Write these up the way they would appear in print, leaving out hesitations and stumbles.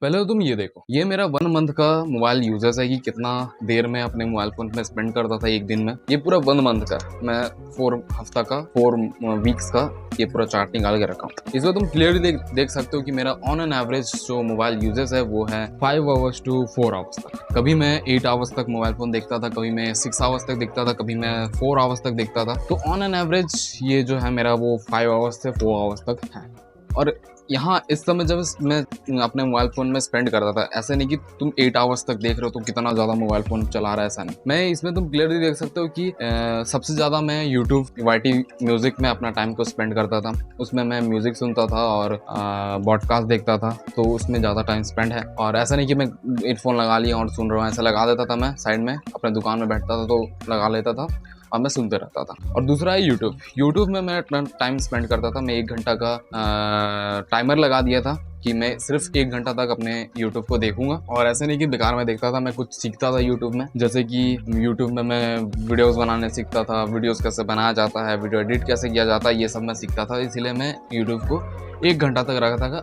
पहले तो तुम ये देखो, ये मेरा 1 मंथ का मोबाइल यूजेस है कि कितना देर में अपने मोबाइल फोन में स्पेंड करता था एक दिन में। ये पूरा 1 मंथ का मैं 4 हफ्ता का 4 वीक्स का ये पूरा चार्ट निकाल के रखा हूँ। इसमें तुम क्लियरली देख सकते हो कि मेरा ऑन एन एवरेज जो मोबाइल यूजेस है वो है 5 आवर्स टू 4 आवर्स तक। कभी मैं 8 आवर्स तक मोबाइल फोन देखता था, कभी मैं 6 आवर्स तक देखता था, कभी मैं 4 आवर्स तक देखता था। तो ऑन एन एवरेज ये जो है मेरा वो 5 आवर्स से 4 आवर्स तक है। और यहाँ इस समय जब मैं अपने मोबाइल फ़ोन में स्पेंड करता था, ऐसे नहीं कि तुम 8 आवर्स तक देख रहे हो तो कितना ज़्यादा मोबाइल फ़ोन चला रहा है, ऐसा नहीं। मैं इसमें तुम क्लियरली देख सकते हो कि सबसे ज़्यादा मैं यूट्यूब YT म्यूज़िक में अपना टाइम को स्पेंड करता था। उसमें मैं म्यूज़िक सुनता था और पॉडकास्ट देखता था, तो उसमें ज़्यादा टाइम स्पेंड है। और ऐसा नहीं कि मैं हेडफोन लगा लिया और सुन रहा हूँ, ऐसा लगा देता था मैं साइड में, अपने दुकान में बैठता था तो लगा लेता था और मैं सुनते रहता था। और दूसरा है यूट्यूब में मैं अपना टाइम स्पेंड करता था। मैं 1 घंटा का टाइमर लगा दिया था कि मैं सिर्फ 1 घंटा तक अपने यूट्यूब को देखूंगा। और ऐसे नहीं कि बेकार में देखता था, मैं कुछ सीखता था यूट्यूब में। जैसे कि यूट्यूब में मैं वीडियोस बनाने सीखता था, वीडियोस कैसे बनाया जाता है, वीडियो एडिट कैसे किया जाता है, ये सब मैं सीखता था। इसीलिए मैं यूट्यूब को 1 घंटा तक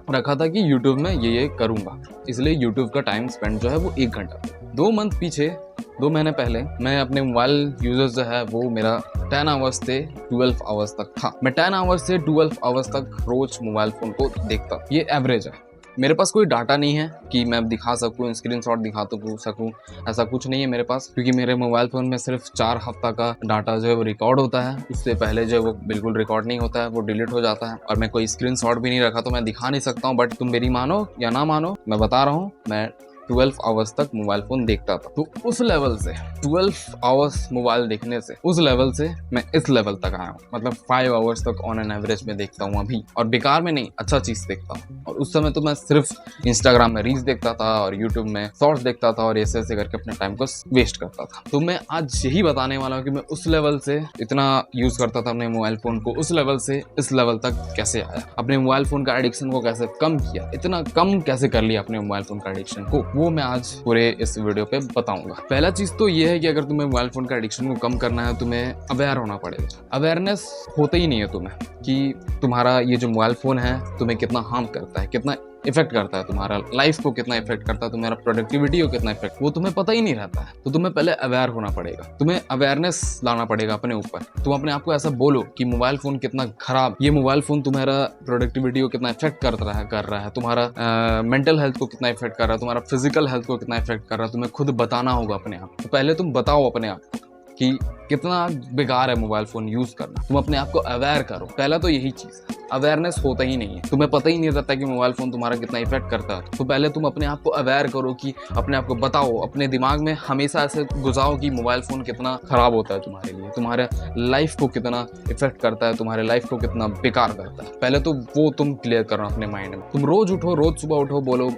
रखा था कि यूट्यूब में ये करूँगा। इसलिए यूट्यूब का टाइम स्पेंड जो है वो 1 घंटा। 2 महीने पहले मैं अपने मोबाइल यूजर्स जो है वो मेरा 10 आवर्स से 12 आवर्स तक था। मैं 10 आवर्स से 12 आवर्स तक रोज मोबाइल फ़ोन को देखता। ये एवरेज है। मेरे पास कोई डाटा नहीं है कि मैं दिखा सकूँ, स्क्रीनशॉट दिखा तो सकूँ, ऐसा कुछ नहीं है मेरे पास, क्योंकि मेरे मोबाइल फ़ोन में सिर्फ 4 हफ्ता का डाटा जो है वो रिकॉर्ड होता है। उससे पहले जो है वो बिल्कुल रिकॉर्ड नहीं होता है, वो डिलीट हो जाता है। और मैं कोई स्क्रीनशॉट भी नहीं रखा तो मैं दिखा नहीं सकता हूँ। बट तुम मेरी मानो या ना मानो, मैं बता रहा हूँ, मैं 12 आवर्स तक मोबाइल फ़ोन देखता था। तो उस लेवल से 12 आवर्स मोबाइल देखने से, उस लेवल से मैं इस लेवल तक आया हूँ। मतलब 5 आवर्स तक ऑन एन एवरेज में देखता हूँ अभी, और बेकार में नहीं, अच्छा चीज़ देखता हूँ। और उस समय तो मैं सिर्फ इंस्टाग्राम में रील्स देखता था और यूट्यूब में शॉर्ट्स देखता था और ऐसे करके अपने टाइम को वेस्ट करता था। तो मैं आज यही बताने वाला हूँ कि मैं उस लेवल से इतना यूज़ करता था अपने मोबाइल फ़ोन को, उस लेवल से इस लेवल तक कैसे आया, अपने मोबाइल फ़ोन का एडिक्शन को कैसे कम किया, इतना कम कैसे कर लिया अपने मोबाइल फ़ोन का एडिक्शन को, वो मैं आज पूरे इस वीडियो पे बताऊंगा। पहला चीज तो ये है कि अगर तुम्हें मोबाइल फोन का एडिक्शन को कम करना है, तुम्हें अवेयर होना पड़ेगा। अवेयरनेस होता ही नहीं है तुम्हें कि तुम्हारा ये जो मोबाइल फोन है तुम्हें कितना हार्म करता है, कितना इफेक्ट करता है, तुम्हारा लाइफ को कितना इफेक्ट करता है, तुम्हारा प्रोडक्टिविटी को कितना इफेक्ट, वो तुम्हें पता ही नहीं रहता है। तो तुम्हें पहले अवेयर होना पड़ेगा, तुम्हें अवेयरनेस लाना पड़ेगा अपने ऊपर। तुम अपने आप को ऐसा बोलो कि मोबाइल फोन कितना खराब, ये मोबाइल फोन तुम्हारा प्रोडक्टिविटी को कितना इफेक्ट कर रहा है, तुम्हारा मेंटल हेल्थ को कितना इफेक्ट कर रहा है, तुम्हारा फिजिकल हेल्थ को कितना इफेक्ट कर रहा है। तुम्हें खुद बताना होगा अपने आप। तो पहले तुम बताओ अपने आप को कि कितना बेकार है मोबाइल फोन यूज करना। तुम अपने आप को अवेयर करो, पहला तो यही चीज है। अवेयरनेस होता ही नहीं है, तुम्हें पता ही नहीं रहता कि मोबाइल फोन तुम्हारा कितना इफेक्ट करता है। तो पहले तुम अपने आप को अवेयर करो, कि अपने आप को बताओ, अपने दिमाग में हमेशा ऐसे गुजाओ कि मोबाइल फोन कितना खराब होता है तुम्हारे लिए, तुम्हारे लाइफ को कितना इफेक्ट करता है, तुम्हारे लाइफ को कितना बेकार करता है। पहले तो वो तुम क्लियर करो अपने माइंड में। तुम रोज सुबह उठो, बोलो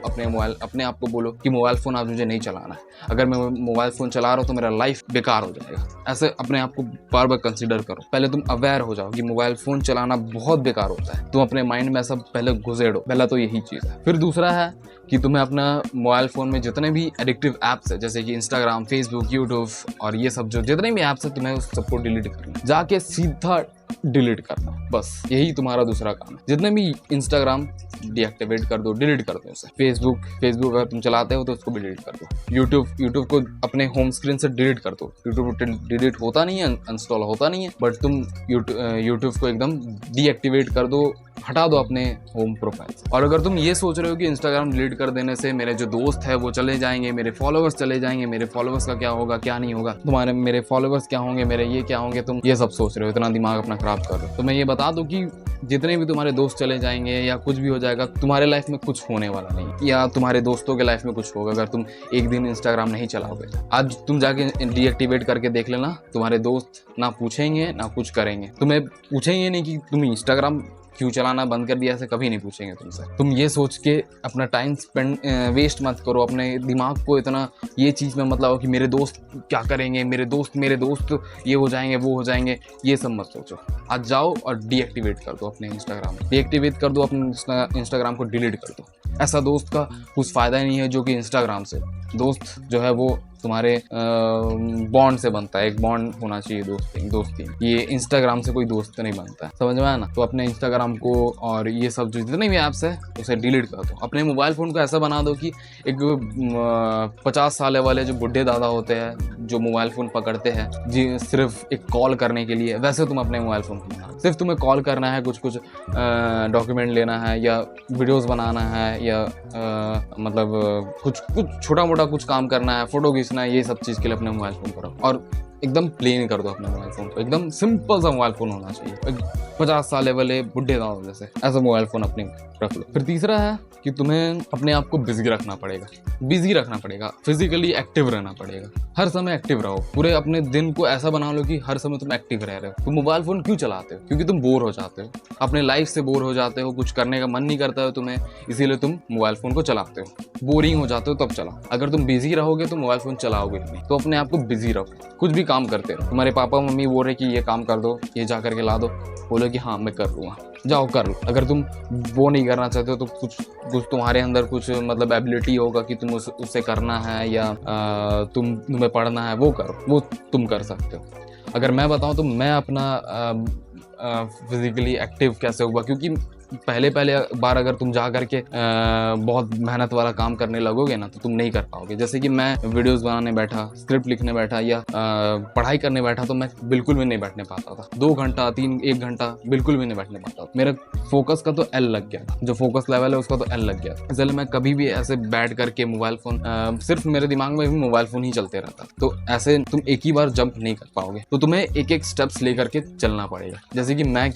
अपने आप को बोलो कि मोबाइल फोन आज मुझे नहीं चलाना है। अगर मैं मोबाइल फोन चला रहा हूँ तो मेरा लाइफ बेकार हो जाएगा। ऐसे अपने आप को बार बार कंसीडर करो। पहले तुम अवेयर हो जाओ कि मोबाइल फोन चलाना बहुत बेकार होता है। तुम अपने माइंड में सब पहले घुसेड़ो, पहला तो यही चीज़ है। फिर दूसरा है कि तुम्हें अपना मोबाइल फ़ोन में जितने भी एडिक्टिव ऐप्स है, जैसे कि इंस्टाग्राम, फेसबुक, यूट्यूब और ये सब जो जितने भी ऐप्स है, तुम्हें उस सबको डिलीट करना, जाके सीधा डिलीट करना। बस यही तुम्हारा दूसरा काम है। जितने भी इंस्टाग्राम डीएक्टिवेट कर दो, डिलीट कर दो उसे। फेसबुक अगर तुम चलाते हो तो उसको भी डिलीट कर दो। यूट्यूब को अपने होम स्क्रीन से डिलीट कर दो। यूट्यूब डिलीट होता नहीं है, अनइंस्टॉल होता नहीं है, बट तुम यूट्यूब को एकदम डीएक्टिवेट कर दो, हटा दो अपने होम प्रोफाइल से। और अगर तुम ये सोच रहे हो कि इंस्टाग्राम डिलीट कर देने से मेरे जो दोस्त है वो चले जाएंगे, मेरे फॉलोअर्स चले जाएंगे, मेरे फॉलोअर्स का क्या होगा, क्या नहीं होगा, मेरे फॉलोअर्स क्या होंगे, मेरे ये क्या होंगे, तुम ये सब सोच रहे हो, इतना दिमाग अपना खराब कर रहे हो। तो मैं ये बता दूं कि जितने भी तुम्हारे दोस्त चले जाएंगे या कुछ भी हो जाएगा, तुम्हारे लाइफ में कुछ होने वाला नहीं, या तुम्हारे दोस्तों के लाइफ में कुछ होगा अगर तुम एक दिन इंस्टाग्राम नहीं चलाओगे। आज तुम जाके डीएक्टिवेट करके देख लेना, तुम्हारे दोस्त ना पूछेंगे ना कुछ करेंगे। तुम्हें पूछेंगे नहीं कि तुम इंस्टाग्राम क्यों चलाना बंद कर दिया, ऐसे कभी नहीं पूछेंगे तुमसे। तुम ये सोच के अपना टाइम वेस्ट मत करो, अपने दिमाग को इतना ये चीज़ में मत लाओ कि मेरे दोस्त क्या करेंगे, मेरे दोस्त ये हो जाएंगे, वो हो जाएंगे, ये सब मत सोचो। आज जाओ और डीएक्टिवेट कर दो अपने डीएक्टिवेट कर दो अपने इंस्टाग्राम को डिलीट कर दो। ऐसा दोस्त का कुछ फ़ायदा ही नहीं है जो कि इंस्टाग्राम से। दोस्त जो है वो तुम्हारे बॉन्ड से बनता है। एक बॉन्ड होना चाहिए दोस्ती। ये इंस्टाग्राम से कोई दोस्त नहीं बनता है, समझ में आया ना। तो अपने इंस्टाग्राम को और ये सब जो जितने भी ऐप्स है उसे डिलीट कर दो। अपने मोबाइल फ़ोन को ऐसा बना दो कि एक 50 साल वाले जो बुढ़े दादा होते हैं जो मोबाइल फ़ोन पकड़ते हैं जी सिर्फ एक कॉल करने के लिए, वैसे तुम अपने मोबाइल फ़ोन को बना। सिर्फ तुम्हें कॉल करना है, कुछ डॉक्यूमेंट लेना है या वीडियोस बनाना है या मतलब कुछ छोटा मोटा कुछ काम करना है, फोटो खींचना है, ये सब चीज़ के लिए अपने मोबाइल फ़ोन करो। और एकदम प्लेन कर दो अपने मोबाइल फ़ोन को। एकदम सिंपल सा मोबाइल फ़ोन होना चाहिए। 50 साल वाले बुढ़े दादा जैसे ऐसा मोबाइल फ़ोन अपने रख लो। फिर तीसरा है कि तुम्हें अपने आप को बिजी रखना पड़ेगा, फिजिकली एक्टिव रहना पड़ेगा। हर समय एक्टिव रहो। पूरे अपने दिन को ऐसा बना लो कि हर समय तुम एक्टिव रह रहे हो। तुम मोबाइल फ़ोन क्यों चलाते हो? क्योंकि तुम बोर हो जाते हो, अपने लाइफ से बोर हो जाते हो, कुछ करने का मन नहीं करता है तुम्हें, इसीलिए तुम मोबाइल फ़ोन को चलाते हो। बोरिंग हो जाते हो तब चलाओ। अगर तुम बिजी रहोगे तो मोबाइल फ़ोन चलाओगे नहीं। तो अपने आप को बिजी रखो, कुछ भी काम करते रहो। तुम्हारे पापा मम्मी बोल रहे कि ये काम कर दो, ये जा करके ला दो, बोलो कि हाँ मैं कर लूँगा, जाओ कर लो। अगर तुम वो नहीं करना चाहते हो तो कुछ तुम्हारे अंदर कुछ मतलब एबिलिटी होगा कि तुम उससे करना है या तुम्हें पढ़ना है, वो करो, वो तुम कर सकते हो। अगर मैं बताऊं तो मैं अपना फिजिकली एक्टिव कैसे हुआ, क्योंकि पहले बार अगर तुम जा करके बहुत मेहनत वाला काम करने लगोगे ना तो तुम नहीं कर पाओगे। जैसे कि मैं वीडियोस बनाने बैठा, स्क्रिप्ट लिखने बैठा या पढ़ाई करने बैठा तो मैं बिल्कुल भी नहीं बैठने पाता था। 2 घंटा 1 घंटा बिल्कुल भी नहीं बैठने पाता था। मेरा फोकस का तो एल लग गया था, जो फोकस लेवल है उसका तो एल लग गया था। इसलिए मैं कभी भी ऐसे बैठ करके मोबाइल फ़ोन सिर्फ मेरे दिमाग में भी मोबाइल फ़ोन ही चलते रहता। तो ऐसे तुम एक ही बार जंप नहीं कर पाओगे। तो तुम्हें एक स्टेप्स ले करके चलना पड़ेगा। जैसे कि मैं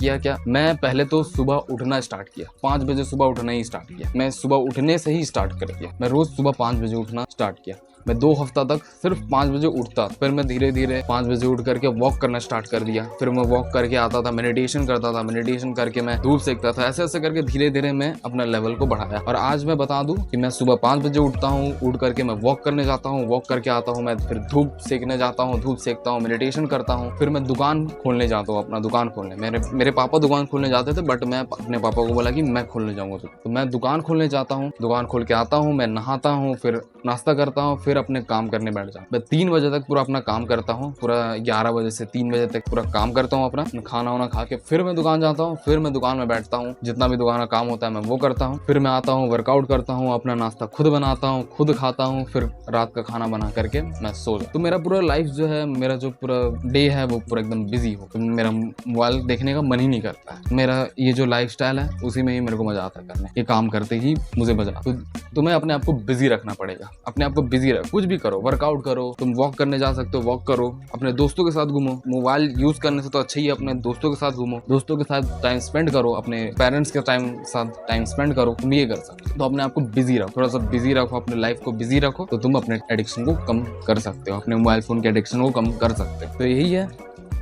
मैं पहले तो सुबह उठना स्टार्ट किया, 5 बजे सुबह उठना ही स्टार्ट किया। मैं सुबह उठने से ही स्टार्ट कर दिया। मैं रोज सुबह 5 बजे उठना स्टार्ट किया। मैं 2 हफ्ता तक सिर्फ 5 बजे उठता, फिर मैं धीरे धीरे 5 बजे उठ करके वॉक करना स्टार्ट कर दिया। फिर मैं वॉक करके आता था, मेडिटेशन करता था, मेडिटेशन करके मैं धूप सेकता था। ऐसे करके धीरे धीरे मैं अपना लेवल को बढ़ाया। और आज मैं बता दूं कि मैं सुबह 5 बजे उठता हूँ, उठ करके मैं वॉक करने जाता हूँ, वॉक करके आता हूँ, मैं फिर धूप सेकने जाता हूँ, धूप सेकता हूँ, मेडिटेशन करता हूँ, फिर मैं दुकान खोलने जाता हूँ, अपना दुकान खोलने। मेरे पापा दुकान खोलने जाते थे, बट मैं अपने पापा को बोला कि मैं खोलने जाऊंगा, तो मैं दुकान खोलने जाता हूँ, दुकान खोल के आता हूँ, मैं नहाता हूँ, फिर नाश्ता करता हूँ, फिर अपने काम करने बैठ जाता हूँ। मैं 3 बजे तक पूरा अपना काम करता हूँ, पूरा 11 बजे से 3 बजे तक पूरा काम करता हूँ अपना, खाना वाना खा के फिर मैं दुकान जाता हूँ, फिर मैं दुकान में बैठता हूँ, जितना भी दुकान का काम होता है मैं वो करता हूँ। फिर मैं आता हूँ, वर्कआउट करता हूँ, अपना नाश्ता खुद बनाता हूँ, खुद खाता हूँ, फिर रात का खाना बना करके मैं सो जाता हूँ। तो मेरा पूरा लाइफ जो है, मेरा जो पूरा डे है वो पूरा एकदम बिजी हो, तो मेरा मोबाइल देखने का मन ही नहीं करता है। मेरा ये जो लाइफ स्टाइल है उसी में ही मेरे को मजा आता है करने, ये काम करते ही मुझे मजा। तो तुम्हें अपने आप को बिजी रखना पड़ेगा, अपने आप को बिजी रख, कुछ भी करो, वर्कआउट करो, तुम वॉक करने जा सकते हो वॉक करो, अपने दोस्तों के साथ घूमो। मोबाइल यूज करने से तो अच्छा ही है अपने दोस्तों के साथ घूमो, दोस्तों के साथ टाइम स्पेंड करो, अपने पेरेंट्स के साथ टाइम स्पेंड करो, तुम ये कर सकते हो। तो अपने आप को बिजी रखो, थोड़ा सा बिजी रखो, अपने लाइफ को बिजी रखो, तो तुम अपने एडिक्शन को कम कर सकते हो, अपने मोबाइल फोन के एडिक्शन को कम कर सकते हो। तो यही है,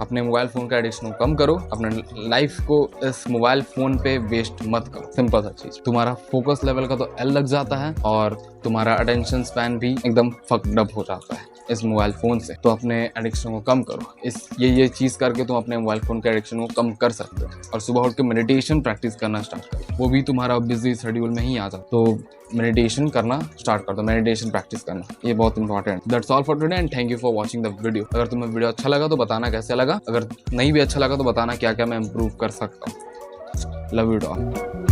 अपने मोबाइल फ़ोन का एडिक्शन को कम करो, अपने लाइफ को इस मोबाइल फ़ोन पे वेस्ट मत करो। सिंपल सा चीज़, तुम्हारा फोकस लेवल का तो एल लग जाता है और तुम्हारा अटेंशन स्पैन भी एकदम फक्ड अप हो जाता है इस मोबाइल फ़ोन से। तो अपने एडिक्शन को कम करो। ये चीज़ करके तुम अपने मोबाइल फ़ोन के एडिक्शन को कम कर सकते हो। और सुबह उठ के मेडिटेशन प्रैक्टिस करना स्टार्ट करो, वो भी तुम्हारा बिजी शेड्यूल में ही आ जाता। तो मेडिटेशन करना स्टार्ट कर दो, मेडिटेशन प्रैक्टिस करना, ये बहुत important. That's all for today and thank you for watching the video. अगर तुम्हें वीडियो अच्छा लगा तो बताना कैसे लगा, अगर नहीं भी अच्छा लगा तो बताना क्या क्या मैं इंप्रूव कर सकता हूँ। Love you all.